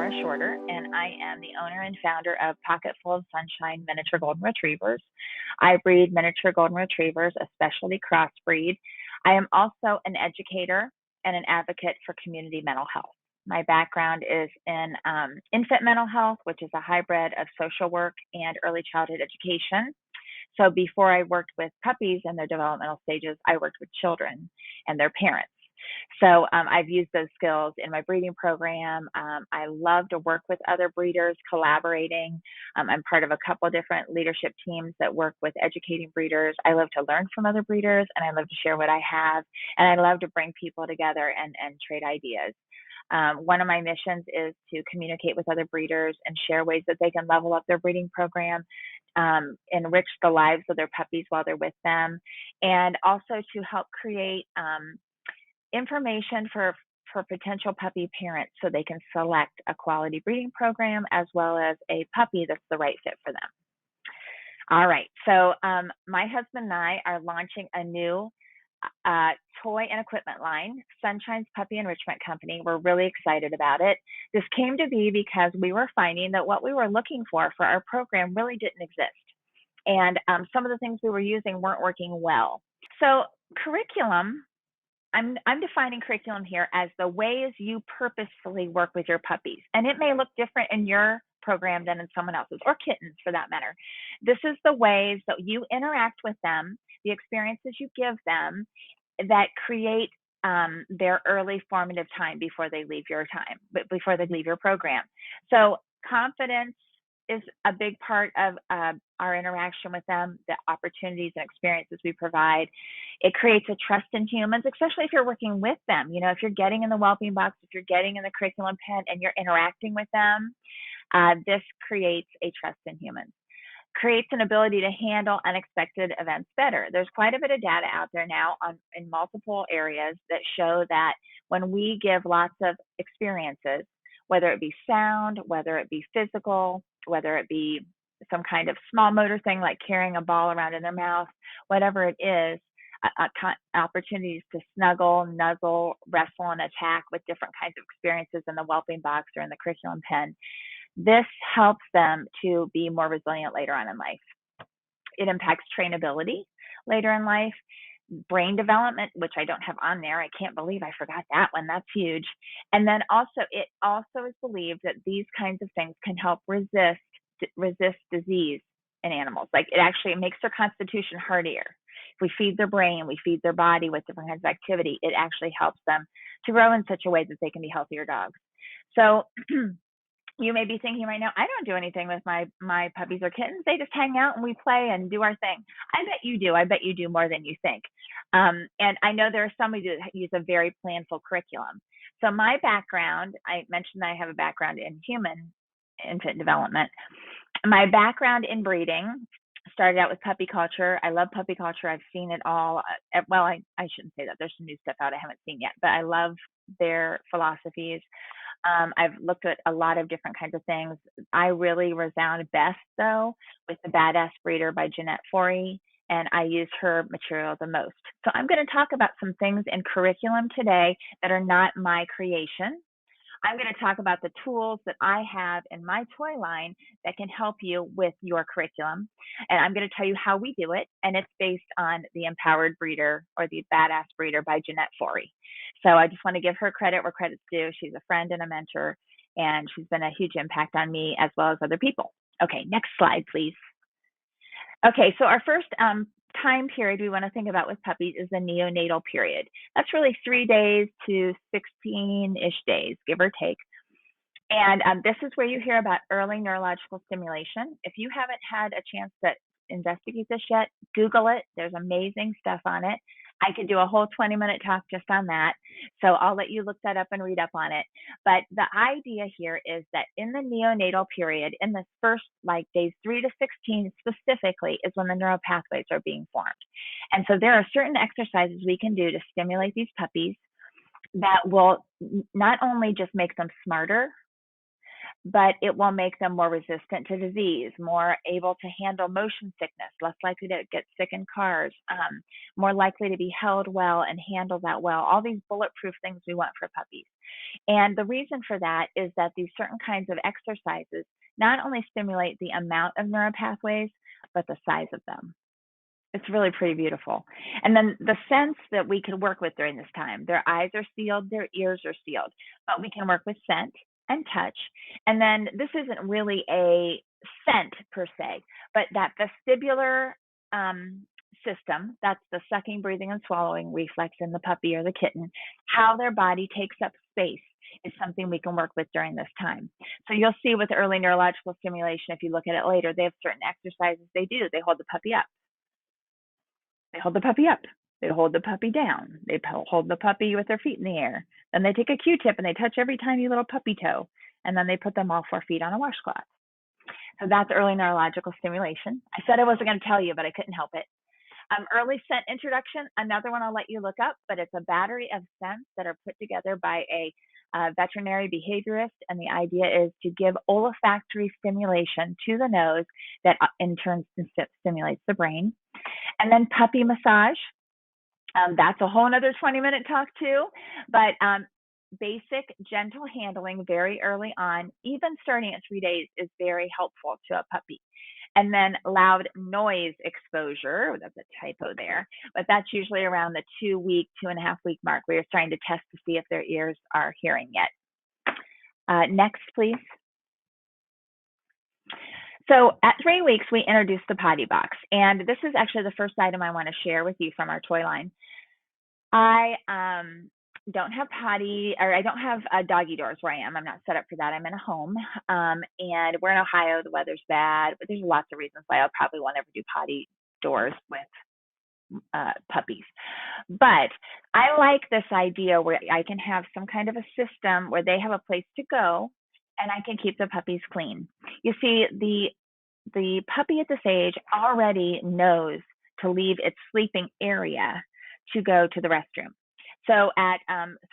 Laura Shorter, and I am the owner and founder of Pocketful of Sunshine Miniature Golden Retrievers. I breed miniature golden retrievers, a specialty crossbreed. I am also an educator and an advocate for community mental health. My background is in infant mental health, which is a hybrid of social work and early childhood education. So before I worked with puppies in their developmental stages, I worked with children and their parents. So I've used those skills in my breeding program. I love to work with other breeders, collaborating. I'm part of a couple of different leadership teams that work with educating breeders. I love to learn from other breeders, and I love to share what I have. And I love to bring people together and trade ideas. One of my missions is to communicate with other breeders and share ways that they can level up their breeding program, enrich the lives of their puppies while they're with them, and also to help create information for potential puppy parents so they can select a quality breeding program as well as a puppy that's the right fit for them. All right, so my husband and I are launching a new toy and equipment line, Sunshine's Puppy Enrichment Company. We're really excited about it. This came to be because we were finding that what we were looking for our program really didn't exist. And some of the things we were using weren't working well. So curriculum, I'm defining curriculum here as the ways you purposefully work with your puppies. And it may look different in your program than in someone else's, or kittens for that matter. This is the ways that you interact with them, the experiences you give them that create their early formative time before they leave your program. So confidence is a big part of our interaction with them, the opportunities and experiences we provide. It creates a trust in humans, especially if you're working with them. You know, if you're getting in the wellbeing box, if you're getting in the curriculum pen and you're interacting with them, this creates a trust in humans. Creates an ability to handle unexpected events better. There's quite a bit of data out there now in multiple areas that show that when we give lots of experiences, whether it be sound, whether it be physical, whether it be some kind of small motor thing like carrying a ball around in their mouth, whatever it is, opportunities to snuggle, nuzzle, wrestle, and attack with different kinds of experiences in the whelping box or in the curriculum pen. This helps them to be more resilient later on in life. It impacts trainability later in life, brain development, which I don't have on there. I can't believe I forgot that one. That's huge. And then also, it also is believed that these kinds of things can help resist disease in animals. Like it makes their constitution hardier. If we feed their brain, we feed their body with different kinds of activity, it actually helps them to grow in such a way that they can be healthier dogs. So you may be thinking right now, I don't do anything with my puppies or kittens. They just hang out and we play and do our thing. I bet you do. I bet you do more than you think. And I know there are some who use a very planful curriculum. So my background, I mentioned that I have a background in human infant development. My background in breeding started out with puppy culture. I love puppy culture. I've seen it all. Well, I shouldn't say that. There's some new stuff out I haven't seen yet, but I love their philosophies. I've looked at a lot of different kinds of things. I really resound best, though, with The Badass Breeder by Jeanette Forey, and I use her material the most. So I'm going to talk about some things in curriculum today that are not my creation. I'm going to talk about the tools that I have in my toy line that can help you with your curriculum. And I'm going to tell you how we do it. And it's based on The Empowered Breeder or The Badass Breeder by Jeanette Forey. So I just want to give her credit where credit's due. She's a friend and a mentor, and she's been a huge impact on me as well as other people. Okay, next slide, please. Okay, so our first time period we want to think about with puppies is the neonatal period. That's really 3 days to 16-ish days, give or take. And this is where you hear about early neurological stimulation. If you haven't had a chance to investigate this yet, Google it. There's amazing stuff on it. I could do a whole 20-minute talk just on that. So I'll let you look that up and read up on it. But the idea here is that in the neonatal period, in the first days 3 to 16 specifically, is when the neural pathways are being formed. And so there are certain exercises we can do to stimulate these puppies that will not only just make them smarter, but it will make them more resistant to disease, more able to handle motion sickness, less likely to get sick in cars, more likely to be held well and handle that well. All these bulletproof things we want for puppies. And the reason for that is that these certain kinds of exercises not only stimulate the amount of neural pathways, but the size of them. It's really pretty beautiful. And then the sense that we can work with during this time, their eyes are sealed, their ears are sealed, but we can work with scent and touch. And then this isn't really a scent per se, but that vestibular system, that's the sucking, breathing, and swallowing reflex in the puppy or the kitten, how their body takes up space is something we can work with during this time. So you'll see with early neurological stimulation, if you look at it later, they have certain exercises they do. They hold the puppy up. They hold the puppy up. They hold the puppy down. They hold the puppy with their feet in the air. Then they take a Q-tip and they touch every tiny little puppy toe. And then they put them all 4 feet on a washcloth. So that's early neurological stimulation. I said I wasn't going to tell you, but I couldn't help it. Early scent introduction, another one I'll let you look up, but it's a battery of scents that are put together by a veterinary behaviorist. And the idea is to give olfactory stimulation to the nose that in turn stimulates the brain. And then puppy massage. That's a whole nother 20-minute talk too, but basic gentle handling very early on, even starting at 3 days, is very helpful to a puppy. And then loud noise exposure, that's a typo there, but that's usually around the 2-week, 2.5-week mark where you're starting to test to see if their ears are hearing yet. Next, please. So at 3 weeks, we introduced the potty box. And this is actually the first item I want to share with you from our toy line. I don't have I don't have doggy doors where I am. I'm not set up for that. I'm in a home. And we're in Ohio. The weather's bad, but there's lots of reasons why I probably won't ever do potty doors with puppies. But I like this idea where I can have some kind of a system where they have a place to go and I can keep the puppies clean. You see, the puppy at this age already knows to leave its sleeping area to go to the restroom. So at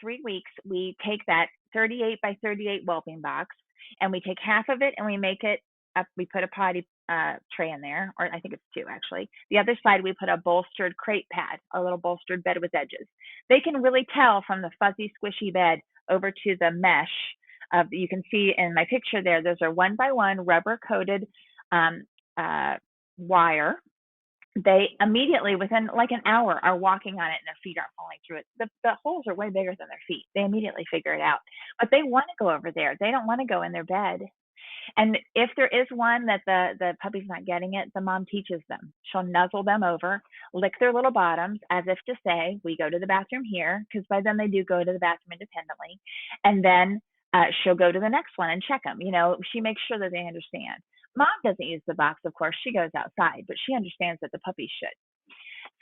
3 weeks, we take that 38 by 38 whelping box and we take half of it and we make it up. We put a potty tray in there, or I think it's 2 actually. The other side, we put a bolstered crate pad, a little bolstered bed with edges. They can really tell from the fuzzy, squishy bed over to the mesh. You can see in my picture there, those are 1x1 rubber coated wire. They immediately, within like an hour, are walking on it and their feet aren't falling through it. The holes are way bigger than their feet. They immediately figure it out. But they want to go over there. They don't want to go in their bed. And if there is one that the puppy's not getting it, the mom teaches them. She'll nuzzle them over, lick their little bottoms as if to say, we go to the bathroom here, because by then they do go to the bathroom independently. And then she'll go to the next one and check them. You know, she makes sure that they understand. Mom doesn't use the box, of course. She goes outside, but she understands that the puppy should.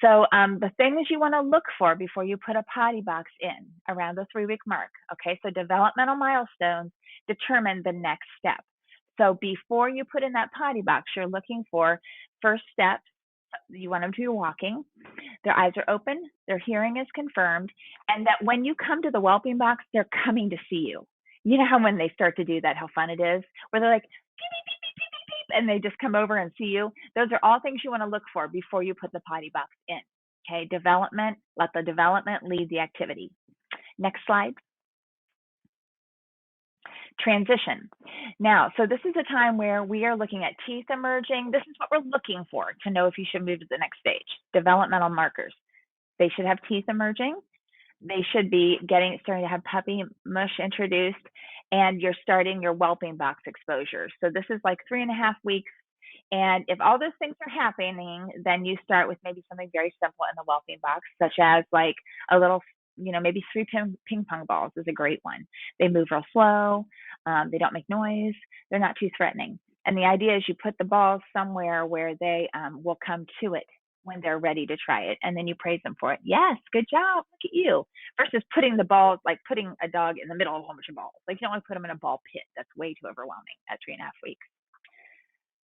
So the things you want to look for before you put a potty box in around the 3-week mark. Okay, so developmental milestones determine the next step. So before you put in that potty box, you're looking for first steps. You want them to be walking. Their eyes are open. Their hearing is confirmed. And that when you come to the whelping box, they're coming to see you. You know how when they start to do that, how fun it is, where they're like, beep, beep, beep, beep, beep, beep, and they just come over and see you. Those are all things you want to look for before you put the potty box in. Okay, development, let the development lead the activity. Next slide. Transition. Now, so this is a time where we are looking at teeth emerging. This is what we're looking for to know if you should move to the next stage. Developmental markers. They should have teeth emerging. They should be starting to have puppy mush introduced, and you're starting your whelping box exposure. So this is like 3.5 weeks. And if all those things are happening, then you start with maybe something very simple in the whelping box, such as like a little, maybe 3 ping pong balls is a great one. They move real slow. They don't make noise. They're not too threatening. And the idea is you put the balls somewhere where they will come to it when they're ready to try it. And then you praise them for it. Yes, good job. Look at you. Versus putting the balls, like putting a dog in the middle of a whole bunch of balls. Like you don't want to put them in a ball pit. That's way too overwhelming at 3.5 weeks.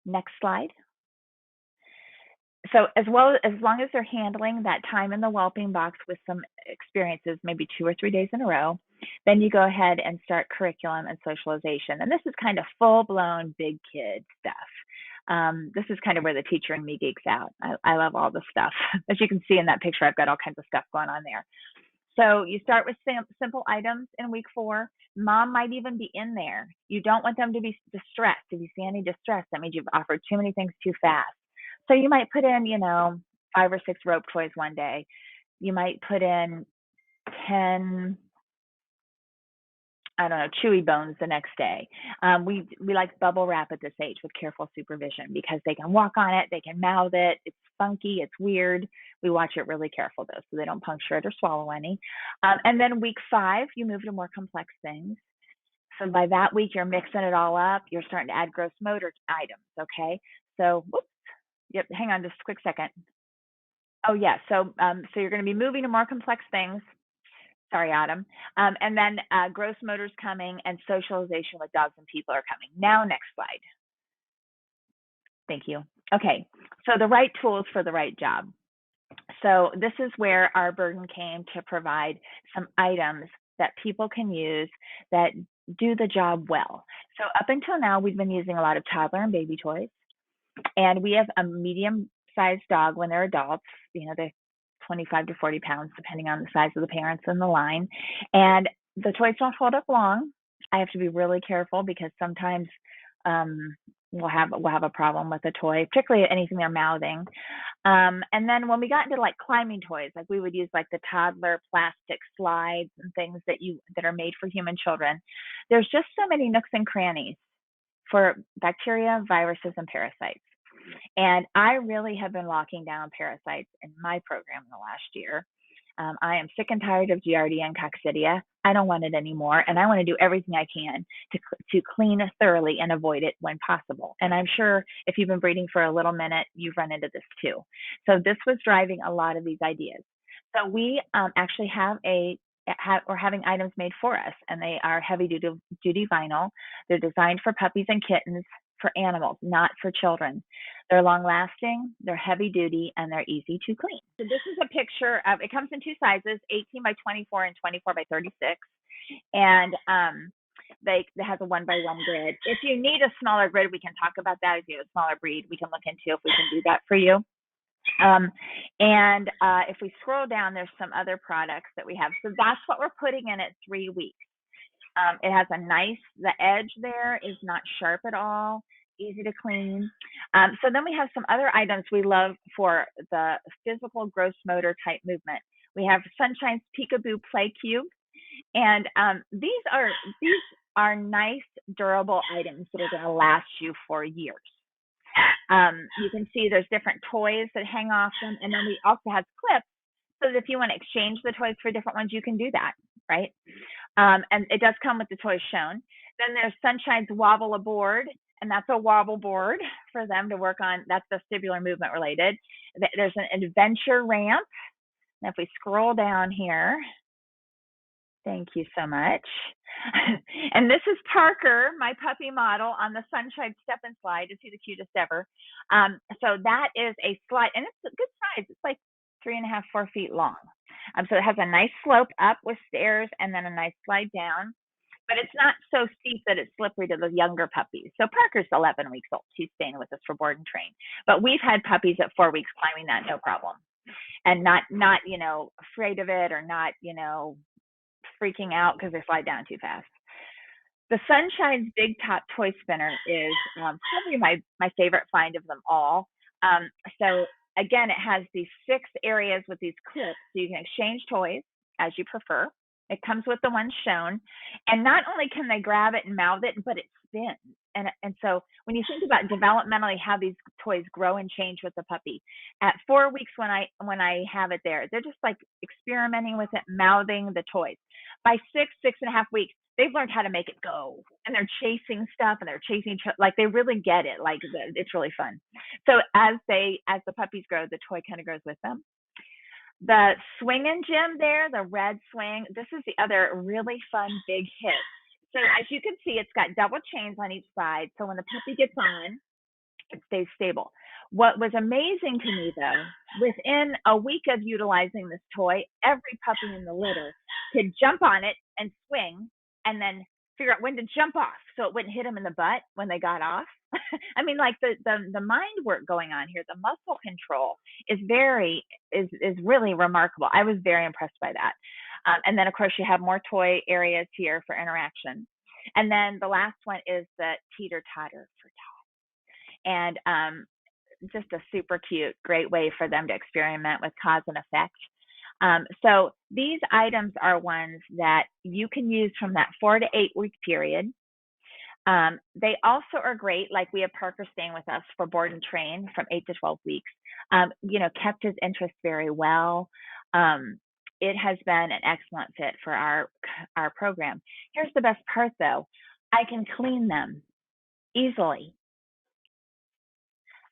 Next slide. So as long as they're handling that time in the whelping box with some experiences, maybe 2 or 3 days in a row, then you go ahead and start curriculum and socialization. And this is kind of full blown big kid stuff. This is kind of where the teacher in me geeks out. I love all the stuff. As you can see in that picture, I've got all kinds of stuff going on there. So you start with simple items in week 4. Mom might even be in there. You don't want them to be distressed. If you see any distress, that means you've offered too many things too fast. So you might put in, 5 or 6 rope toys one day. You might put in 10, I don't know, chewy bones the next day. We like bubble wrap at this age with careful supervision because they can walk on it, they can mouth it. It's funky, it's weird. We watch it really careful though, so they don't puncture it or swallow any. And then week 5, you move to more complex things. So by that week, you're mixing it all up. You're starting to add gross motor items. Okay. So, whoops. Yep. Hang on just a quick second. Oh yeah. So you're going to be moving to more complex things. Sorry, Autumn. And then gross motor's coming and socialization with dogs and people are coming. Now, next slide. Thank you. Okay. So the right tools for the right job. So this is where our burden came to provide some items that people can use that do the job well. So up until now, we've been using a lot of toddler and baby toys. And we have a medium-sized dog when they're adults. They're 25 to 40 pounds, depending on the size of the parents in the line. And the toys don't hold up long. I have to be really careful because sometimes we'll have a problem with a toy, particularly anything they're mouthing. And then when we got into like climbing toys, like we would use like the toddler plastic slides and things that are made for human children. There's just so many nooks and crannies for bacteria, viruses, and parasites. And I really have been locking down parasites in my program in the last year. I am sick and tired of Giardia and Coccidia. I don't want it anymore, and I want to do everything I can to clean thoroughly and avoid it when possible. And I'm sure if you've been breeding for a little minute, you've run into this too. So this was driving a lot of these ideas. So we actually we're having items made for us, and they are heavy duty vinyl. They're designed for puppies and kittens, for animals, not for children. They're long lasting, they're heavy duty, and they're easy to clean. So this is a picture of, it comes in 2 sizes, 18 by 24 and 24 by 36. And it has a 1 by 1 grid. If you need a smaller grid, we can talk about that. If you have a smaller breed, we can look into if we can do that for you. And if we scroll down, there's some other products that we have. So that's what we're putting in at 3 weeks. It has the edge there is not sharp at all, easy to clean. So then we have some other items we love for the physical gross motor type movement. We have Sunshine's Peekaboo Play Cube. And these are nice, durable items that are going to last you for years. You can see there's different toys that hang off them. And then we also have clips so that if you want to exchange the toys for different ones, you can do that, right? And it does come with the toys shown. Then there's Sunshine's Wobble Aboard, and that's a wobble board for them to work on. That's vestibular movement related. There's an adventure ramp. And if we scroll down here, thank you so much. And this is Parker, my puppy model, on the Sunshine Step and Slide. Is he the cutest ever? So that is a slide, and it's a good size. It's like 3.5, 4 feet long. So it has a nice slope up with stairs and then a nice slide down, but it's not so steep that it's slippery to the younger puppies. So Parker's 11 weeks old. He's staying with us for board and train, but we've had puppies at 4 weeks climbing that, no problem. And not, afraid of it or not, freaking out because they slide down too fast. The Sunshine's Big Top Toy Spinner is probably my favorite find of them all. So again, it has these 6 areas with these clips, so you can exchange toys as you prefer. It comes with the one shown, and not only can they grab it and mouth it, but it spins. And so when you think about developmentally how these toys grow and change with the puppy, at 4 weeks when I have it there, they're just like experimenting with it, mouthing the toys. By 6.5 weeks, they've learned how to make it go, and they're chasing stuff, and they're chasing like they really get it. Like it's really fun. So as the puppies grow, the toy kind of grows with them. The swinging gym there, the red swing, this is the other really fun big hit. So as you can see, it's got double chains on each side. So when the puppy gets on, it stays stable. What was amazing to me, though, within a week of utilizing this toy, every puppy in the litter could jump on it and swing and then figure out when to jump off so it wouldn't hit them in the butt when they got off. I mean, like the mind work going on here, the muscle control is really remarkable. I was very impressed by that. And then, of course, you have more toy areas here for interaction. And then the last one is the teeter totter for Todd. And just a super cute, great way for them to experiment with cause and effect. So these items are ones that you can use from that 4 to 8 week period. They also are great, like we have Parker staying with us for board and train from 8 to 12 weeks. Kept his interest very well. It has been an excellent fit for our program. Here's the best part, though. I can clean them easily.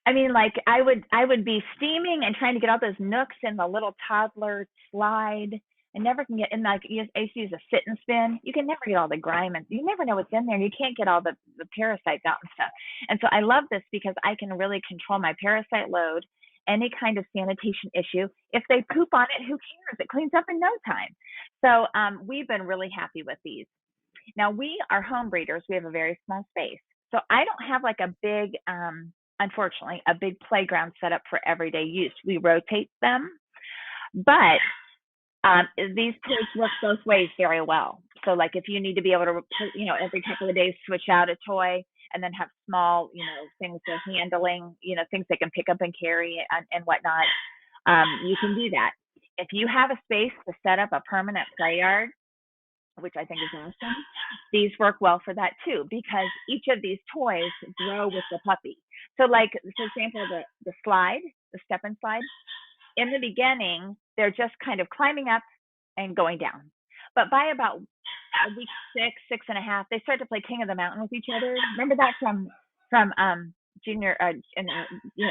I mean, like I would be steaming and trying to get all those nooks in the little toddler slide. I never can get in. Like I used to use a sit and spin. You can never get all the grime, and you never know what's in there. You can't get all the parasites out and stuff. And so I love this because I can really control my parasite load, any kind of sanitation issue. If they poop on it, who cares? It cleans up in no time. So we've been really happy with these. Now, we are home breeders. We have a very small space. So I don't have like a big, unfortunately, a big playground set up for everyday use. We rotate them, but these toys work both ways very well. So like if you need to be able to, every couple of days switch out a toy and then have small, things for handling, things they can pick up and carry and whatnot, you can do that. If you have a space to set up a permanent play yard, which I think is awesome, these work well for that too, because each of these toys grow with the puppy. So like, for example, the slide, the step and slide, in the beginning, they're just kind of climbing up and going down. But by about week 6 and a half, they start to play King of the Mountain with each other. Remember that from junior in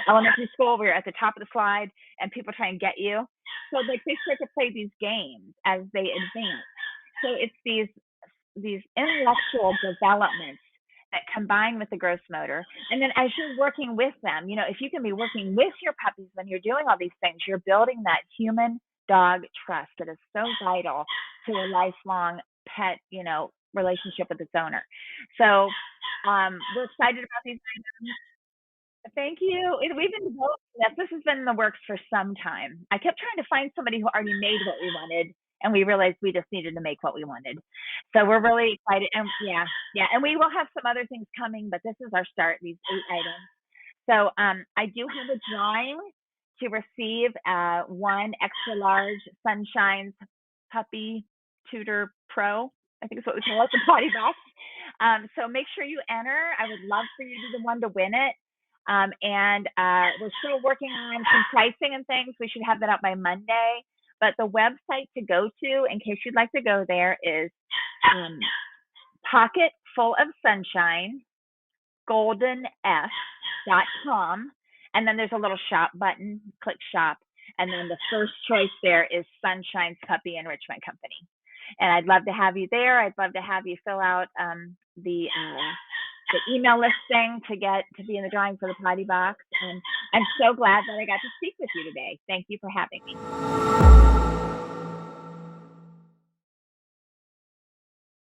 elementary school, where you're at the top of the slide and people try and get you. So like they start to play these games as they advance. So it's these intellectual developments that combine with the gross motor. And then as you're working with them, if you can be working with your puppies when you're doing all these things, you're building that human dog trust that is so vital to a lifelong pet, relationship with its owner. So we're excited about these items. Thank you. We've been developing this. This has been in the works for some time. I kept trying to find somebody who already made what we wanted, and we realized we just needed to make what we wanted. So we're really excited. And yeah. And we will have some other things coming, but this is our start, these 8 items. So I do have a drawing to receive one extra large Sunshine's Puppy Tutor Pro. I think it's what we call it, the potty box. So make sure you enter. I would love for you to be the one to win it. And we're still working on some pricing and things. We should have that out by Monday. But the website to go to, in case you'd like to go there, is pocketfulofsunshine.goldenf.com. And then there's a little shop button, click shop. And then the first choice there is Sunshine's Puppy Enrichment Company. And I'd love to have you there. I'd love to have you fill out the email listing to be in the drawing for the potty box. And I'm so glad that I got to speak with you today. Thank you for having me.